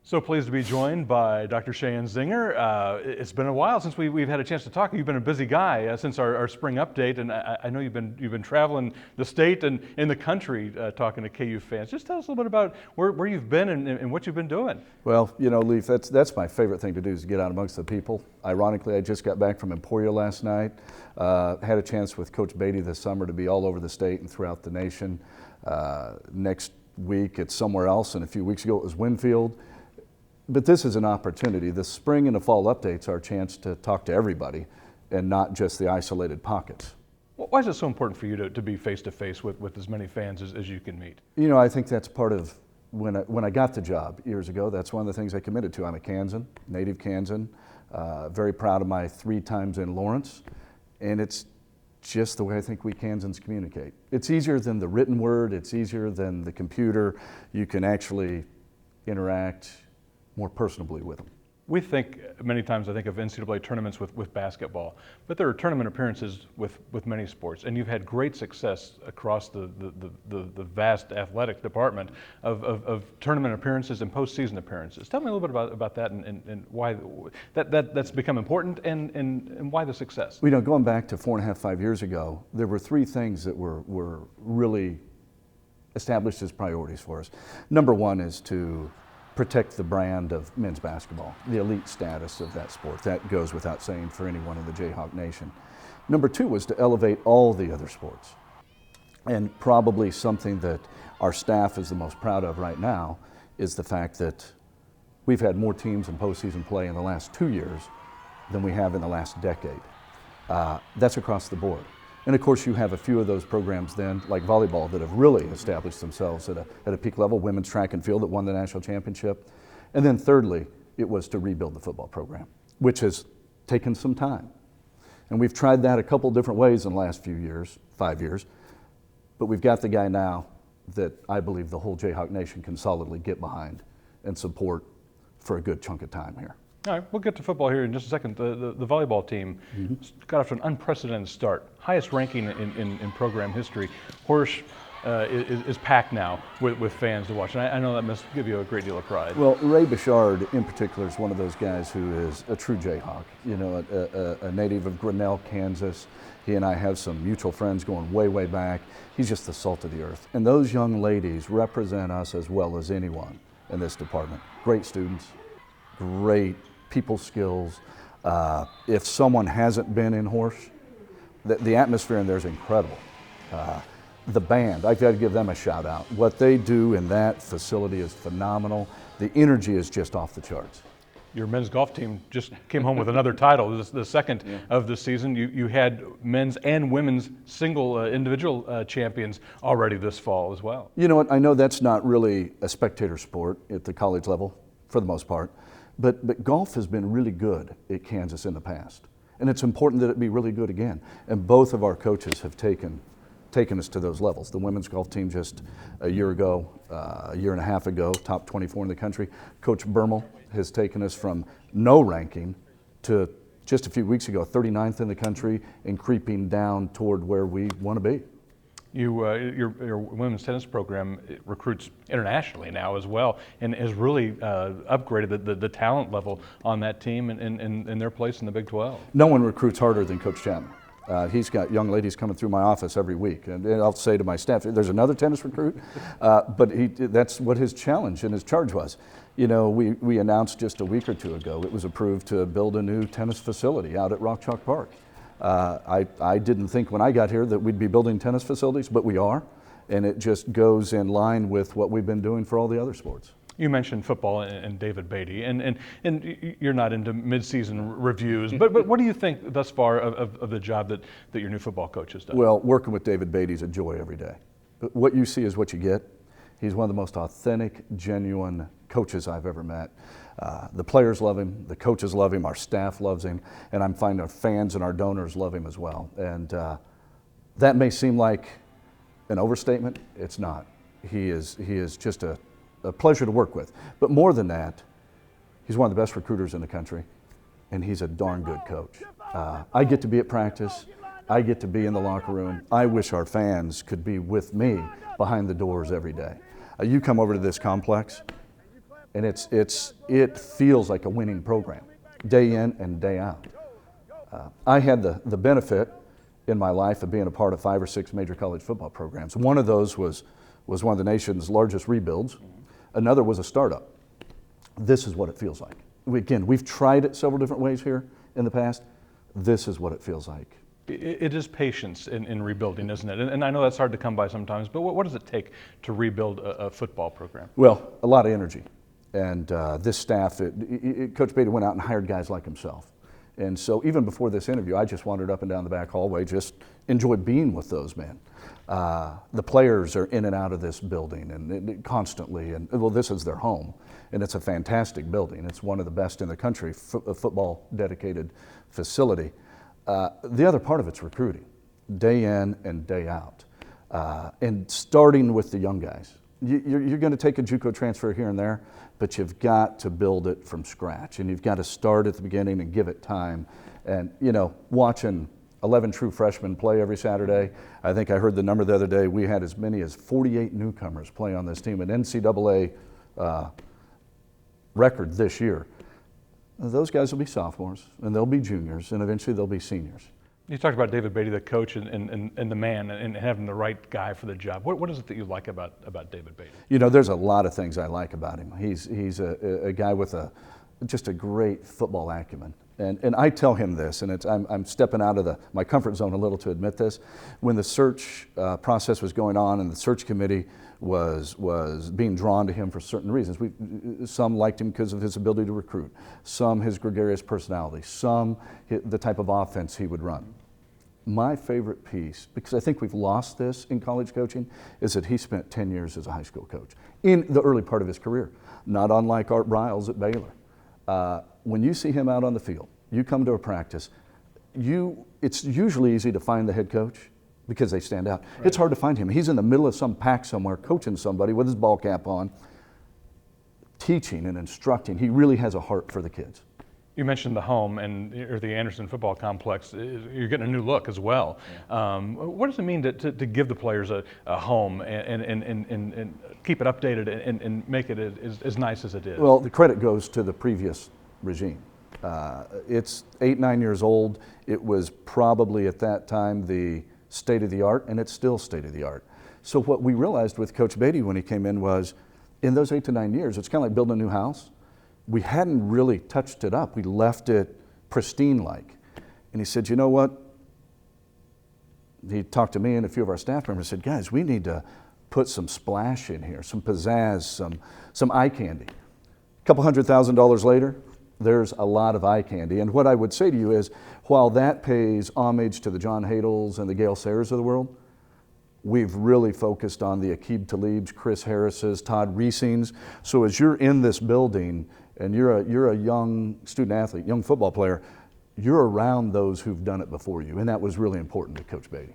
So pleased to be joined by Dr. Sheahon Zenger. It's been a while since we've had a chance to talk. You've been a busy guy since our spring update, and I know you've been traveling the state and in the country talking to KU fans. Just tell us a little bit about where you've been and what you've been doing. Well, you know, Leaf, that's my favorite thing to do is get out amongst the people. Ironically, I just got back from Emporia last night. Had a chance with Coach Beatty this summer to be all over the state and throughout the nation. Next week it's somewhere else, and a few weeks ago it was Winfield. But this is an opportunity. The spring and the fall updates are a chance to talk to everybody and not just the isolated pockets. Well, why is it so important for you to be face-to-face with as many fans as you can meet? You know, I think that's part of when I got the job years ago, that's one of the things I committed to. I'm a Kansan, native Kansan, very proud of my 3 times in Lawrence, and it's just the way I think we Kansans communicate. It's easier than the written word, it's easier than the computer. You can actually interact more personably with them. We think many times, I think of NCAA tournaments with basketball, but there are tournament appearances with many sports, and you've had great success across the vast athletic department of tournament appearances and postseason appearances. Tell me a little bit about that and why that's become important and why the success. You know, going back to 4.5, 5 years ago, there were 3 things that were really established as priorities for us. Number one is to protect the brand of men's basketball, the elite status of that sport. That goes without saying for anyone in the Jayhawk nation. Number 2 was to elevate all the other sports. And probably something that our staff is the most proud of right now is the fact that we've had more teams in postseason play in the last 2 years than we have in the last decade. That's across the board. And of course you have a few of those programs then, like volleyball, that have really established themselves at a peak level, women's track and field that won the national championship. And then thirdly, it was to rebuild the football program, which has taken some time. And we've tried that a couple different ways in the last few years, 5 years, but we've got the guy now that I believe the whole Jayhawk nation can solidly get behind and support for a good chunk of time here. All right, we'll get to football here in just a second. The volleyball team got off to an unprecedented start, highest ranking in program history. Horsch is packed now with fans to watch, and I know that must give you a great deal of pride. Well, Ray Bouchard in particular is one of those guys who is a true Jayhawk, you know, a native of Grinnell, Kansas. He and I have some mutual friends going way, way back. He's just the salt of the earth. And those young ladies represent us as well as anyone in this department. Great students, great people skills. If someone hasn't been in Horsch, the atmosphere in there is incredible. The band, I've got to give them a shout out. What they do in that facility is phenomenal. The energy is just off the charts. Your men's golf team just came home with another title. This is the second of the season. You had men's and women's single individual champions already this fall as well. You know what, I know that's not really a spectator sport at the college level for the most part. But golf has been really good at Kansas in the past, and it's important that it be really good again. And both of our coaches have taken us to those levels. The women's golf team just a year ago, a year and a half ago, top 24 in the country. Coach Bermel has taken us from no ranking to just a few weeks ago, 39th in the country and creeping down toward where we want to be. Your women's tennis program recruits internationally now as well, and has really upgraded the talent level on that team and their place in the Big 12. No one recruits harder than Coach Chapman. He's got young ladies coming through my office every week, and I'll say to my staff, there's another tennis recruit, but that's what his challenge and his charge was. You know, we announced just a week or 2 ago, it was approved to build a new tennis facility out at Rock Chalk Park. I didn't think when I got here that we'd be building tennis facilities, but we are, and it just goes in line with what we've been doing for all the other sports. You mentioned football and David Beatty, and you're not into mid-season reviews, but what do you think thus far of the job that your new football coach has done? Well, working with David Beatty is a joy every day. What you see is what you get. He's one of the most authentic, genuine coaches I've ever met. The players love him, the coaches love him, our staff loves him, and I'm finding our fans and our donors love him as well. And that may seem like an overstatement. It's not. He is just a pleasure to work with. But more than that, he's one of the best recruiters in the country, and he's a darn good coach. I get to be at practice. I get to be in the locker room. I wish our fans could be with me behind the doors every day. You come over to this complex, And it feels like a winning program, day in and day out. I had the benefit in my life of being a part of 5 or 6 major college football programs. One of those was one of the nation's largest rebuilds. Another was a startup. This is what it feels like. We've tried it several different ways here in the past. This is what it feels like. It is patience in rebuilding, isn't it? And I know that's hard to come by sometimes, but what does it take to rebuild a football program? Well, a lot of energy. And this staff, Coach Beatty went out and hired guys like himself. And so even before this interview, I just wandered up and down the back hallway, just enjoyed being with those men. The players are in and out of this building and constantly, and well, this is their home. And it's a fantastic building. It's one of the best in the country, a football dedicated facility. The other part of it's recruiting, day in and day out. And starting with the young guys. You're going to take a JUCO transfer here and there, but you've got to build it from scratch. And you've got to start at the beginning and give it time. And, watching 11 true freshmen play every Saturday, I think I heard the number the other day, we had as many as 48 newcomers play on this team, an NCAA record this year. Those guys will be sophomores, and they'll be juniors, and eventually they'll be seniors. You talked about David Beatty, the coach, and the man, and having the right guy for the job. What is it that you like about David Beatty? There's a lot of things I like about him. He's a guy with just a great football acumen. And I tell him this, and I'm stepping out of my comfort zone a little to admit this. When the search process was going on and the search committee was being drawn to him for certain reasons, some liked him because of his ability to recruit, some his gregarious personality, some the type of offense he would run. My favorite piece, because I think we've lost this in college coaching, is that he spent 10 years as a high school coach in the early part of his career, not unlike Art Briles at Baylor. When you see him out on the field, you come to a practice, it's usually easy to find the head coach because they stand out. Right. It's hard to find him. He's in the middle of some pack somewhere coaching somebody with his ball cap on, teaching and instructing. He really has a heart for the kids. You mentioned the home or the Anderson football complex. You're getting a new look as well. Yeah. What does it mean to give the players a home and keep it updated and make it as nice as it is? Well, the credit goes to the previous regime. It's 8-9 years old. It was probably at that time the state of the art, and it's still state of the art. So what we realized with Coach Beatty when he came in was, in those 8 to 9 years, it's kind of like building a new house. We hadn't really touched it up. We left it pristine-like. And he said, you know what? He talked to me and a few of our staff members, said, guys, we need to put some splash in here, some pizzazz, some eye candy. A couple $100,000 later, there's a lot of eye candy. And what I would say to you is, while that pays homage to the John Hadels and the Gale Sayers of the world, we've really focused on the Aqib Talibs, Chris Harris's, Todd Reesings. So as you're in this building and you're a young student athlete, young football player, you're around those who've done it before you. And that was really important to Coach Beatty.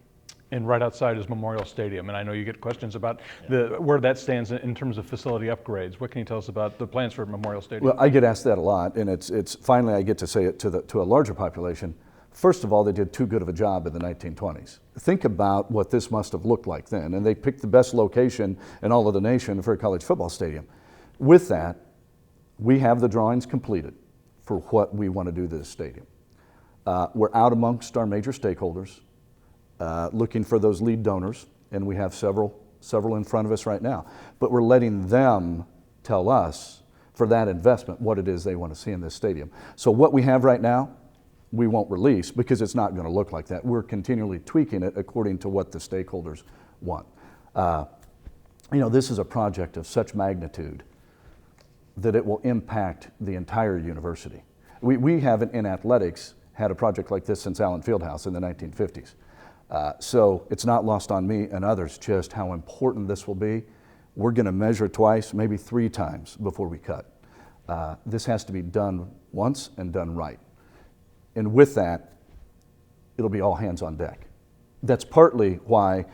And right outside is Memorial Stadium, and I know you get questions about where that stands in terms of facility upgrades. What can you tell us about the plans for Memorial Stadium? Well, I get asked that a lot, and it's finally I get to say it to a larger population. First of all, they did too good of a job in the 1920s. Think about what this must have looked like then, and they picked the best location in all of the nation for a college football stadium. With that, we have the drawings completed for what we want to do to this stadium. We're out amongst our major stakeholders, looking for those lead donors, and we have several in front of us right now. But we're letting them tell us, for that investment, what it is they want to see in this stadium. So what we have right now, we won't release because it's not going to look like that. We're continually tweaking it according to what the stakeholders want. This is a project of such magnitude that it will impact the entire university. We haven't, in athletics, had a project like this since Allen Fieldhouse in the 1950s. So it's not lost on me and others just how important this will be. We're going to measure twice, maybe 3 times before we cut. This has to be done once and done right. And with that, it'll be all hands on deck. That's partly why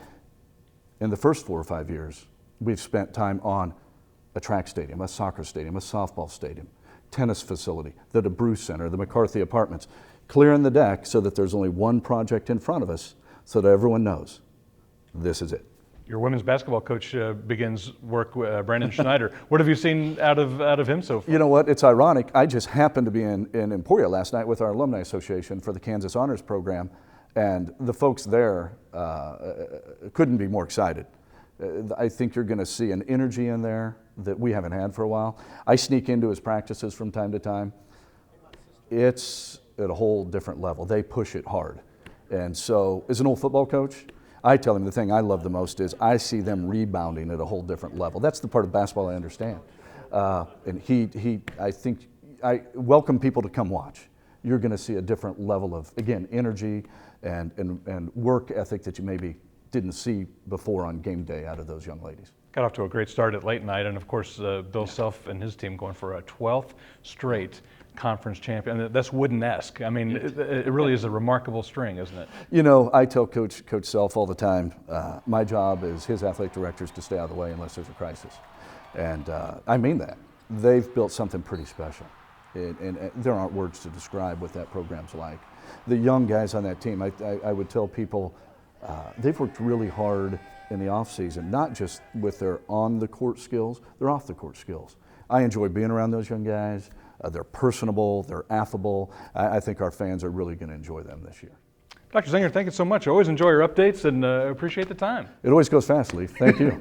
in the first 4 or 5 years, we've spent time on a track stadium, a soccer stadium, a softball stadium, tennis facility, the DeBruce Center, the McCarthy Apartments, clearing the deck so that there's only one project in front of us so that everyone knows this is it. Your women's basketball coach begins work with Brandon Schneider. What have you seen out of him so far? You know what? It's ironic. I just happened to be in Emporia last night with our Alumni Association for the Kansas Honors Program, and the folks there couldn't be more excited. I think you're going to see an energy in there that we haven't had for a while. I sneak into his practices from time to time. It's at a whole different level. They push it hard. And so, as an old football coach, I tell him the thing I love the most is I see them rebounding at a whole different level. That's the part of basketball I understand. And I welcome people to come watch. You're going to see a different level of, again, energy and work ethic that you maybe didn't see before on game day out of those young ladies. Got off to a great start at late night, and of course, Bill Self and his team going for a 12th straight conference champion. And that's Wooden-esque. I mean, it really is a remarkable string, isn't it? You know, I tell Coach Self all the time, my job as his athletic director is to stay out of the way unless there's a crisis. And I mean that. They've built something pretty special. And there aren't words to describe what that program's like. The young guys on that team, I would tell people, they've worked really hard in the off season, not just with their on-the-court skills, their off-the-court skills. I enjoy being around those young guys. They're personable, they're affable. I think our fans are really going to enjoy them this year. Dr. Zenger, thank you so much. I always enjoy your updates and appreciate the time. It always goes fast, Leaf. Thank you.